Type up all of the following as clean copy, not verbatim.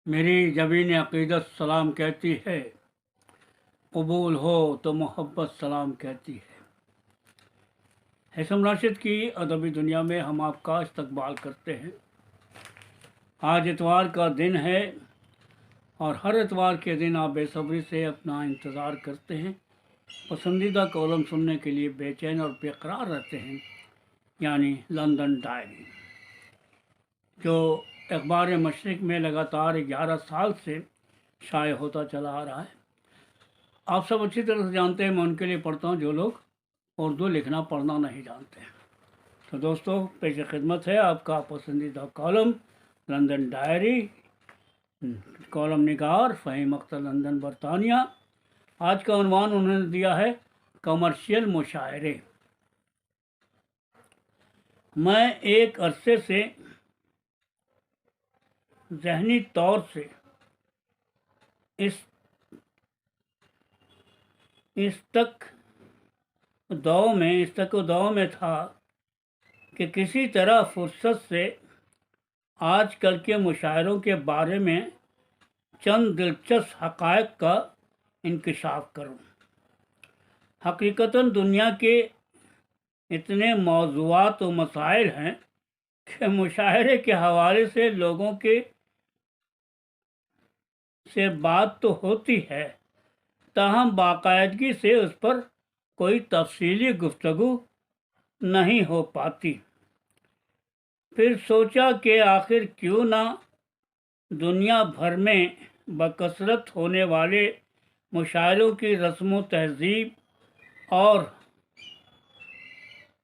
میری جبین عقیدت سلام کہتی ہے، قبول ہو تو محبت سلام کہتی ہے۔ حسن راشد کی ادبی دنیا میں ہم آپ کا استقبال کرتے ہیں۔ آج اتوار کا دن ہے اور ہر اتوار کے دن آپ بے صبری سے اپنا انتظار کرتے ہیں، پسندیدہ کالم سننے کے لیے بے چین اور بے قرار رہتے ہیں، یعنی لندن ڈائری، جو اخبار مشرق میں لگاتار 11 سال سے شائع ہوتا چلا آ رہا ہے۔ آپ سب اچھی طرح سے جانتے ہیں، میں ان کے لیے پڑھتا ہوں جو لوگ اردو لکھنا پڑھنا نہیں جانتے ہیں۔ تو دوستو، پیش خدمت ہے آپ کا پسندیدہ کالم لندن ڈائری، کالم نگار فہیم اختر، لندن برطانیہ۔ آج کا عنوان انہوں نے دیا ہے کمرشل مشاعرے۔ میں ایک عرصے سے ذہنی طور سے اس تک دو میں تھا کہ کسی طرح فرصت سے آج کل کے مشاعروں کے بارے میں چند دلچسپ حقائق کا انکشاف کروں۔ حقیقتاً دنیا کے اتنے موضوعات و مسائل ہیں کہ مشاعرے کے حوالے سے لوگوں سے بات تو ہوتی ہے، تاہم باقاعدگی سے اس پر کوئی تفصیلی گفتگو نہیں ہو پاتی۔ پھر سوچا کہ آخر کیوں نہ دنیا بھر میں بکثرت ہونے والے مشاعروں کی رسم و تہذیب اور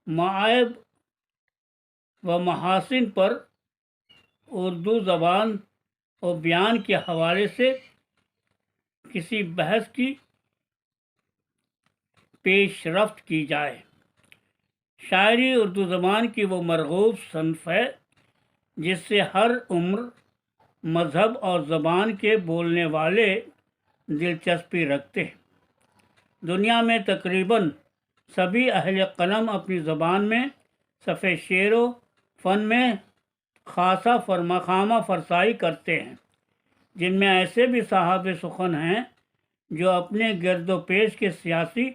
معائب و محاسن پر اردو زبان و بیان کے حوالے سے کسی بحث کی پیش رفت کی جائے۔ شاعری اردو زبان کی وہ مرغوب صنف ہے جس سے ہر عمر، مذہب اور زبان کے بولنے والے دلچسپی رکھتے ہیں۔ دنیا میں تقریباً سبھی اہل قلم اپنی زبان میں صفحے شعر و فن میں خامہ فرسائی کرتے ہیں، جن میں ایسے بھی صاحب سخن ہیں جو اپنے گرد و پیش کے سیاسی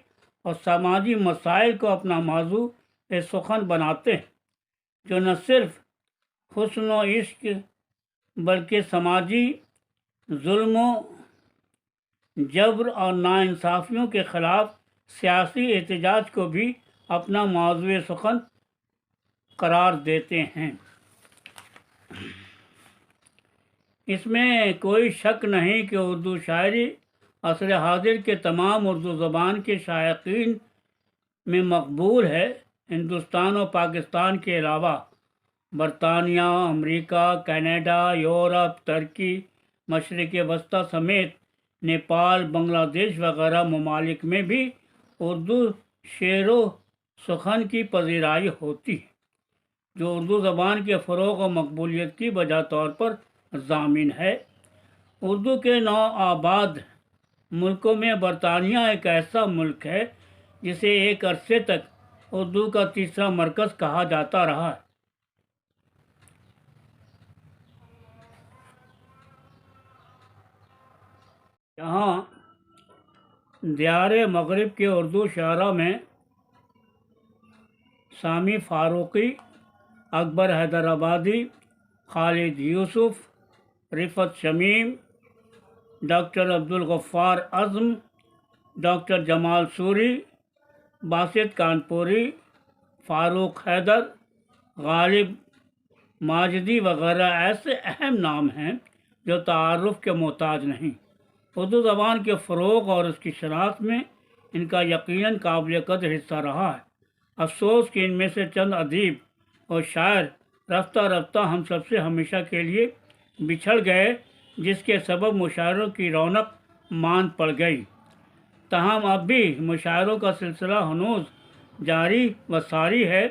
اور سماجی مسائل کو اپنا موضوع سخن بناتے ہیں، جو نہ صرف حسن و عشق بلکہ سماجی ظلم و جبر اور ناانصافیوں کے خلاف سیاسی احتجاج کو بھی اپنا موضوع سخن قرار دیتے ہیں۔ اس میں کوئی شک نہیں کہ اردو شاعری عصر حاضر کے تمام اردو زبان کے شائقین میں مقبول ہے۔ ہندوستان و پاکستان کے علاوہ برطانیہ، امریکہ، کینیڈا، یورپ، ترکی، مشرق وسطیٰ سمیت نیپال، بنگلہ دیش وغیرہ ممالک میں بھی اردو شعر و سخن کی پذیرائی ہوتی ہے، جو اردو زبان کے فروغ و مقبولیت کی بجا طور پر ضامن ہے۔ اردو کے نوآباد ملکوں میں برطانیہ ایک ایسا ملک ہے جسے ایک عرصے تک اردو کا تیسرا مرکز کہا جاتا رہا ہے۔ یہاں دیار مغرب کے اردو شاعراء میں سامی فاروقی، اکبر حیدرآبادی، خالد یوسف، رفعت شمیم، ڈاکٹر عبدالغفار اعظم، ڈاکٹر جمال سوری، باسط کانپوری، فاروق حیدر، غالب ماجدی وغیرہ ایسے اہم نام ہیں جو تعارف کے محتاج نہیں۔ اردو زبان کے فروغ اور اس کی شناخت میں ان کا یقیناً قابل قدر حصہ رہا ہے۔ افسوس کہ ان میں سے چند ادیب اور شاعر رفتہ رفتہ ہم سب سے ہمیشہ کے لیے بچھڑ گئے، جس کے سبب مشاعروں کی رونق ماند پڑ گئی۔ تاہم اب بھی مشاعروں کا سلسلہ ہنوز جاری و ساری ہے،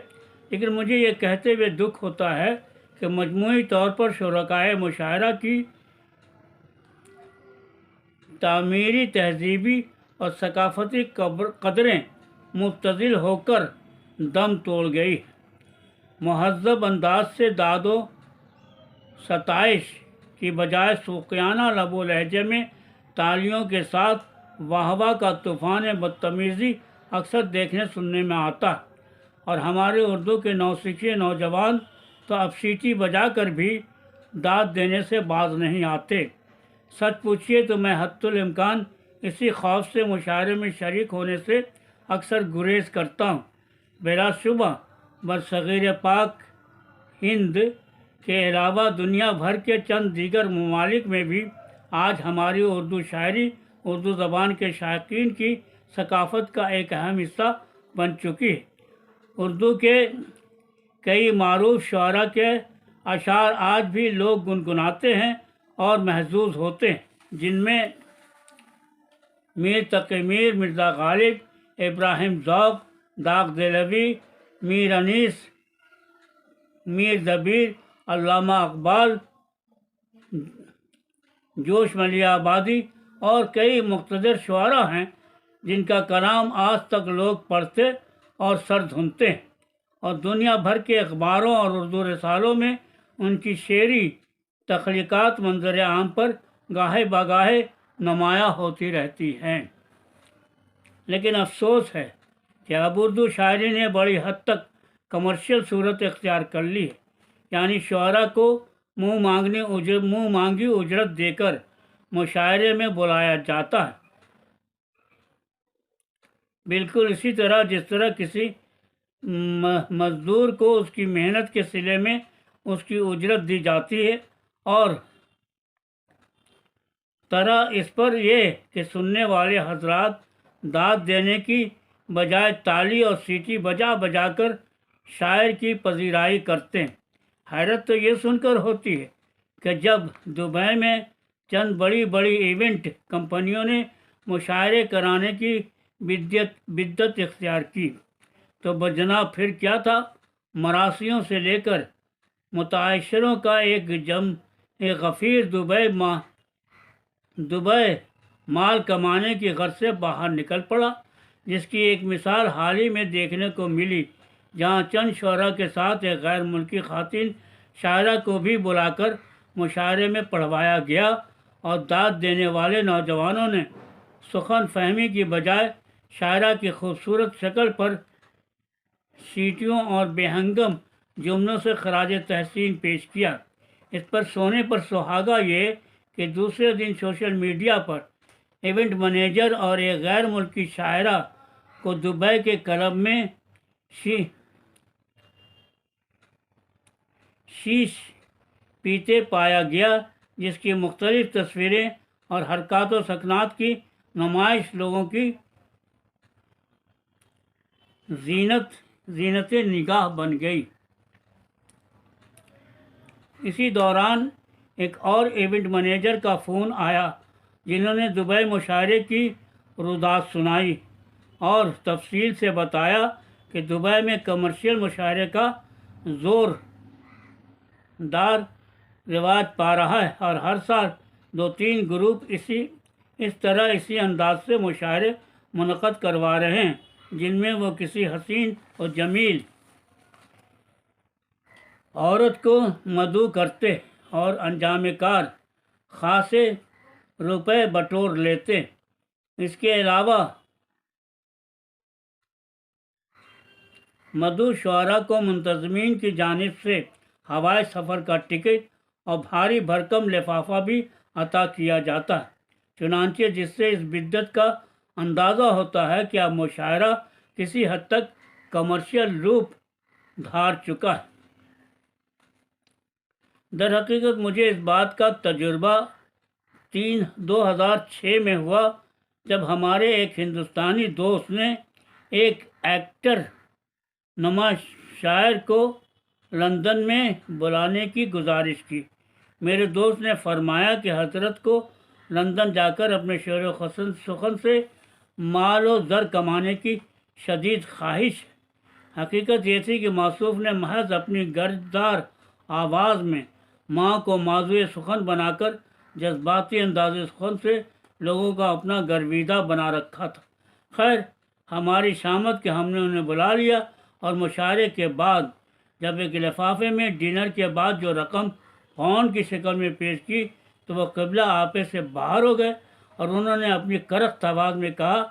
لیکن مجھے یہ کہتے ہوئے دکھ ہوتا ہے کہ مجموعی طور پر شرکائے مشاعرہ کی تعمیری، تہذیبی اور ثقافتی قدریں مبتذل ہو کر دم توڑ گئی ہیں۔ مہذب انداز سے داد و ستائش کی بجائے سوقیانہ لب و لہجے میں تالیوں کے ساتھ واہ واہ کا طوفان بدتمیزی اکثر دیکھنے سننے میں آتا ہے، اور ہمارے اردو کے نوسکھئے نوجوان تو اب سیٹی بجا کر بھی داد دینے سے باز نہیں آتے۔ سچ پوچھیے تو میں حتی الامکان اسی خوف سے مشاعرے میں شریک ہونے سے اکثر گریز کرتا ہوں۔ بلا شبہ برصغیر پاک ہند کے علاوہ دنیا بھر کے چند دیگر ممالک میں بھی آج ہماری اردو شاعری اردو زبان کے شائقین کی ثقافت کا ایک اہم حصہ بن چکی ہے۔ اردو کے کئی معروف شعراء کے اشعار آج بھی لوگ گنگناتے ہیں اور محظوظ ہوتے ہیں، جن میں میر تقی میر، مرزا غالب، ابراہیم ذوق، داغ دہلوی، میر انیس، میر دبیر، علامہ اقبال، جوش ملیح آبادی اور کئی مقتدر شعراء ہیں جن کا کلام آج تک لوگ پڑھتے اور سر دھنتے ہیں، اور دنیا بھر کے اخباروں اور اردو رسالوں میں ان کی شعری تخلیقات منظر عام پر گاہے بگاہے نمایاں ہوتی رہتی ہیں۔ لیکن افسوس ہے کہ اب اردو شاعری نے بڑی حد تک کمرشل صورت اختیار کر لی ہے، یعنی شعراء کو منہ مانگی اجرت دے کر مشاعرے میں بلایا جاتا ہے، بالکل اسی طرح جس طرح کسی مزدور کو اس کی محنت کے صلے میں اس کی اجرت دی جاتی ہے، اور طرح اس پر یہ کہ سننے والے حضرات داد دینے کی بجائے تالی اور سیٹی بجا بجا کر شاعر کی پذیرائی کرتے ہیں۔ حیرت تو یہ سن کر ہوتی ہے کہ جب دبئی میں چند بڑی بڑی ایونٹ کمپنیوں نے مشاعرے کرانے کی بدعت اختیار کی تو بجناب پھر کیا تھا، مراسیوں سے لے کر متعاشروں کا ایک غفیر دبئی مال کمانے کی غرض سے باہر نکل پڑا، جس کی ایک مثال حال ہی میں دیکھنے کو ملی، جہاں چند شعراء کے ساتھ ایک غیر ملکی خواتین شاعرہ کو بھی بلا کر مشاعرے میں پڑھوایا گیا، اور داد دینے والے نوجوانوں نے سخن فہمی کی بجائے شاعرہ کی خوبصورت شکل پر سیٹیوں اور بے ہنگم جملوں سے خراج تحسین پیش کیا۔ اس پر سونے پر سہاگا یہ کہ دوسرے دن سوشل میڈیا پر ایونٹ منیجر اور ایک غیر ملکی شاعرہ کو دبئی کے کلب میں شیش پیتے پایا گیا، جس کی مختلف تصویریں اور حرکات و سکنات کی نمائش لوگوں کی زینت نگاہ بن گئی۔ اسی دوران ایک اور ایونٹ منیجر کا فون آیا، جنہوں نے دبئی مشاعرے کی روایات سنائی اور تفصیل سے بتایا کہ دبئی میں کمرشل مشاعرے کا زور دار رواج پا رہا ہے، اور ہر سال 2-3 گروپ اسی انداز سے مشاعرے منعقد کروا رہے ہیں، جن میں وہ کسی حسین اور جمیل عورت کو مدعو کرتے اور انجام کار خاصے روپے بٹور لیتے۔ اس کے علاوہ مدعو شعراء کو منتظمین کی جانب سے ہوائی سفر کا ٹکٹ اور بھاری بھرکم لفافہ بھی عطا کیا جاتا ہے، چنانچہ جس سے اس بدعت کا اندازہ ہوتا ہے کہ اب مشاعرہ کسی حد تک کمرشل روپ دھار چکا ہے۔ در حقیقت مجھے اس بات کا تجربہ 2006 میں ہوا، جب ہمارے ایک ہندوستانی دوست نے ایک ایکٹر نما شاعر کو لندن میں بلانے کی گزارش کی۔ میرے دوست نے فرمایا کہ حضرت کو لندن جا کر اپنے شعر و سخن سے مال و زر کمانے کی شدید خواہش ہے۔ حقیقت یہ تھی کہ موصوف نے محض اپنی گرجدار آواز میں ماں کو موضوع سخن بنا کر جذباتی انداز سخن سے لوگوں کا اپنا گرویدہ بنا رکھا تھا۔ خیر، ہماری شامت کہ ہم نے انہیں بلا لیا، اور مشاعرے کے بعد جب ایک لفافے میں ڈنر کے بعد جو رقم فون کی شکل میں پیش کی تو وہ قبلہ آپے سے باہر ہو گئے اور انہوں نے اپنی کرخت آواز میں کہا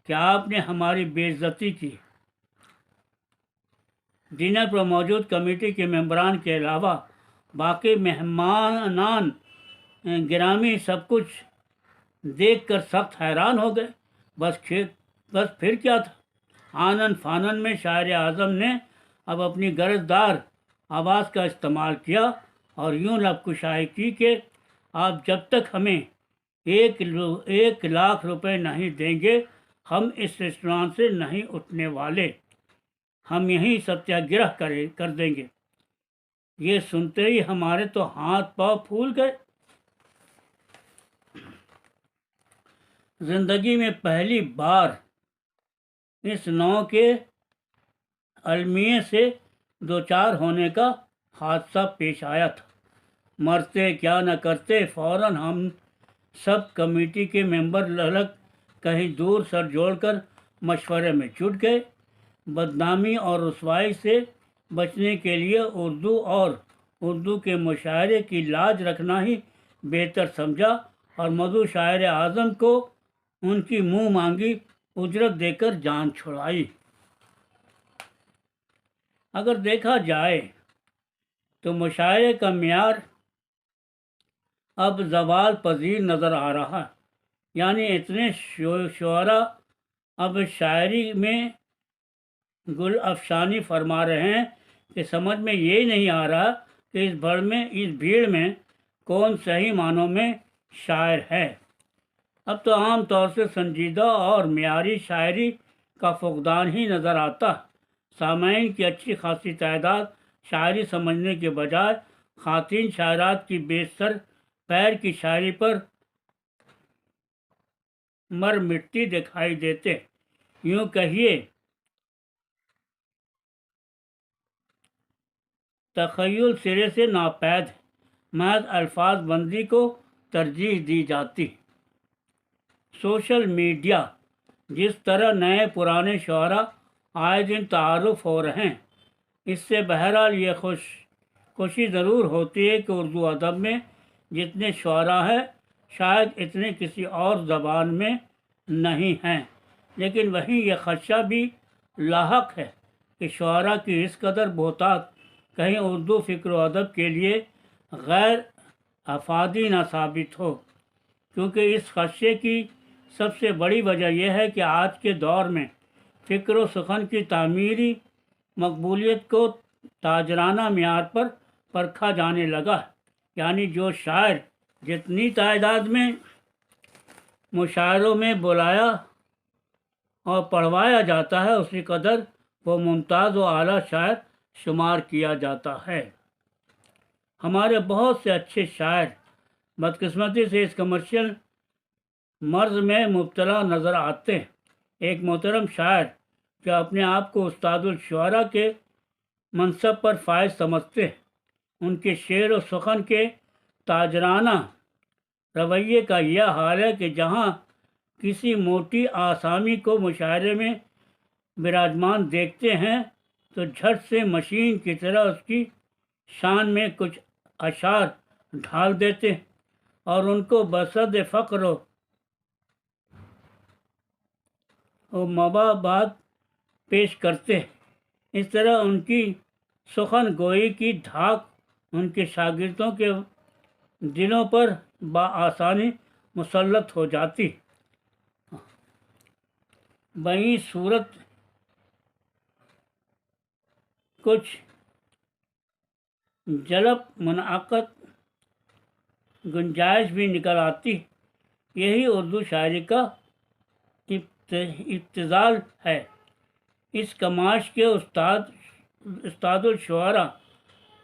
کہ آپ نے ہماری بے عزتی کی۔ ڈنر پر موجود کمیٹی کے ممبران کے علاوہ باقی مہمانان گرامی سب کچھ دیکھ کر سخت حیران ہو گئے۔ بس پھر کیا تھا، آنن فانن میں شاعر اعظم نے اب اپنی گرجدار آواز کا استعمال کیا اور یوں لب کشائی کی کہ آپ جب تک ہمیں 1,00,000 روپے نہیں دیں گے ہم اس ریسٹوران سے نہیں اٹھنے والے، ہم یہیں ستیہ گرہ کر دیں گے۔ یہ سنتے ہی ہمارے تو ہاتھ پاؤں پھول گئے۔ زندگی میں پہلی بار اس نوع کے المیے سے دوچار ہونے کا حادثہ پیش آیا تھا۔ مرتے کیا نہ کرتے، فوراً ہم سب کمیٹی کے ممبر للک کہیں دور سر جوڑ کر مشورے میں جٹ گئے۔ بدنامی اور رسوائی سے بچنے کے لیے اردو اور اردو کے مشاعرے کی لاج رکھنا ہی بہتر سمجھا اور مدعو شاعر اعظم کو ان کی منہ مانگی اجرت دے کر جان چھڑائی۔ اگر دیکھا جائے تو مشاعرے کا معیار اب زوال پذیر نظر آ رہا ہے، یعنی اتنے شعراء اب شاعری میں گل افشانی فرما رہے ہیں کہ سمجھ میں یہی نہیں آ رہا کہ اس بھیڑ میں کون صحیح معنوں میں شاعر ہے۔ اب تو عام طور سے سنجیدہ اور معیاری شاعری کا فقدان ہی نظر آتا ہے۔ سامعین کی اچھی خاصی تعداد شاعری سمجھنے کے بجائے خواتین شاعرات کی بے سر پیر کی شاعری پر مر مٹی دکھائی دیتے۔ یوں کہیے تخیل سرے سے ناپید ہے، محض الفاظ بندی کو ترجیح دی جاتی۔ سوشل میڈیا جس طرح نئے پرانے شعراء آئے دن تعارف ہو رہے ہیں، اس سے بہرحال یہ خوشی ضرور ہوتی ہے کہ اردو ادب میں جتنے شعراء ہیں شاید اتنے کسی اور زبان میں نہیں ہیں، لیکن وہیں یہ خدشہ بھی لاحق ہے کہ شعراء کی اس قدر بہتات کہیں اردو فکر و ادب کے لیے غیر افادی نہ ثابت ہو، کیونکہ اس خدشے کی سب سے بڑی وجہ یہ ہے کہ آج کے دور میں فکر و سخن کی تعمیری مقبولیت کو تاجرانہ معیار پر پرکھا جانے لگا ہے، یعنی جو شاعر جتنی تعداد میں مشاعروں میں بلایا اور پڑھوایا جاتا ہے اسی قدر وہ ممتاز و اعلیٰ شاعر شمار کیا جاتا ہے۔ ہمارے بہت سے اچھے شاعر بدقسمتی سے اس کمرشل مرض میں مبتلا نظر آتے ہیں۔ ایک محترم شاعر جو اپنے آپ کو استاد الشعراء کے منصب پر فائز سمجھتے ہیں، ان کے شعر و سخن کے تاجرانہ رویے کا یہ حال ہے کہ جہاں کسی موٹی آسامی کو مشاعرے میں براجمان دیکھتے ہیں تو جھٹ سے مشین کی طرح اس کی شان میں کچھ اشعار ڈھال دیتے ہیں اور ان کو بصد فخر و مباحث پیش کرتے ہیں۔ اس طرح ان کی سخن گوئی کی دھاک ان کے شاگردوں کے دلوں پر بآسانی مسلط ہو جاتی۔ بہی صورت کچھ جلب منعقد گنجائش بھی نکل آتی۔ یہی اردو شاعری کا ابتذال ہے۔ اس کماش کے استاد الشعراء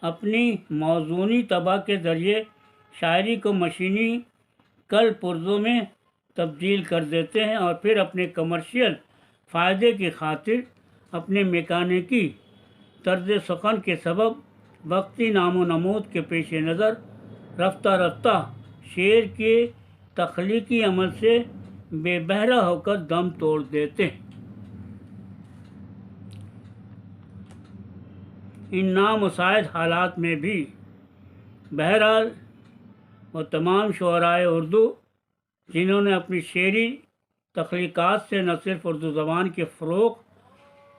اپنی موزونی طبع کے ذریعے شاعری کو مشینی کل پرزوں میں تبدیل کر دیتے ہیں اور پھر اپنے کمرشل فائدے کی خاطر اپنے میکانیکی طرز سخن کے سبب وقتی نام و نمود کے پیش نظر رفتہ رفتہ شعر کے تخلیقی عمل سے بے بہرہ ہو کر دم توڑ دیتے ہیں۔ ان نامساعد حالات میں بھی بہرحال وہ تمام شعرائے اردو جنہوں نے اپنی شعری تخلیقات سے نہ صرف اردو زبان کے فروغ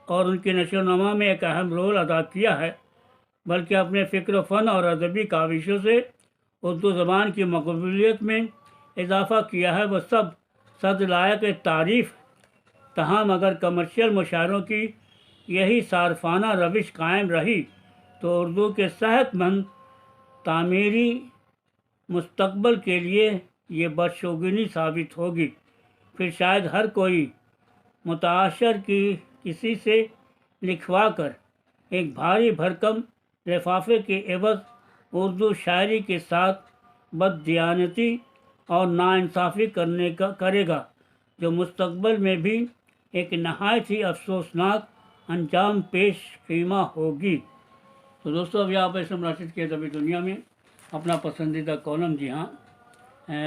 اور ان کی نشو و نما میں ایک اہم رول ادا کیا ہے، بلکہ اپنے فکر و فن اور ادبی کاوشوں سے اردو زبان کی مقبولیت میں اضافہ کیا ہے، وہ سب صد لائق تعریف۔ تاہم اگر کمرشل مشاعروں کی یہی صارفانہ روش قائم رہی تو اردو کے صحت مند تعمیری مستقبل کے لیے یہ بدشگونی ثابت ہوگی۔ پھر شاید ہر کوئی متعاشر کی کسی سے لکھوا کر ایک بھاری بھرکم لفافے کے عوض اردو شاعری کے ساتھ بددیانتی اور ناانصافی کرے گا، جو مستقبل میں بھی ایک نہایت ہی افسوسناک انجام پیش خیمہ ہوگی۔ تو دوستو، ابھی آپ اسم راشد کے ادبی دنیا میں اپنا پسندیدہ کالم جی ہاں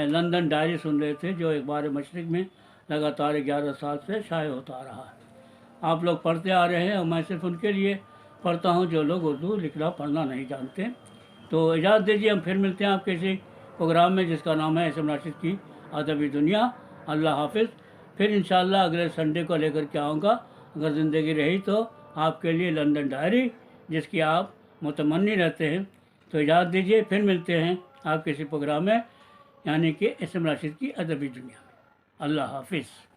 لندن ڈائری سن رہے تھے، جو اخبار مشرق میں لگاتار 11 سال سے شائع ہوتا آ رہا ہے۔ آپ لوگ پڑھتے آ رہے ہیں اور میں صرف ان کے لیے پڑھتا ہوں جو لوگ اردو لکھنا پڑھنا نہیں جانتے۔ تو اجازت دیجیے، ہم پھر ملتے ہیں آپ کے اسی پروگرام میں جس کا نام ہے اسم راشد کی ادبی دنیا۔ اللہ حافظ۔ پھر انشاءاللہ اگلے سنڈے کو لے کر کے آؤں گا، اگر زندگی رہی تو، آپ کے لیے لندن ڈائری، جس کی آپ متمنی رہتے ہیں۔ تو اجازت دیجیے، پھر ملتے ہیں آپ کے اسی پروگرام میں، یعنی کہ اسم راشد کی ادبی دنیا میں۔ اللہ حافظ۔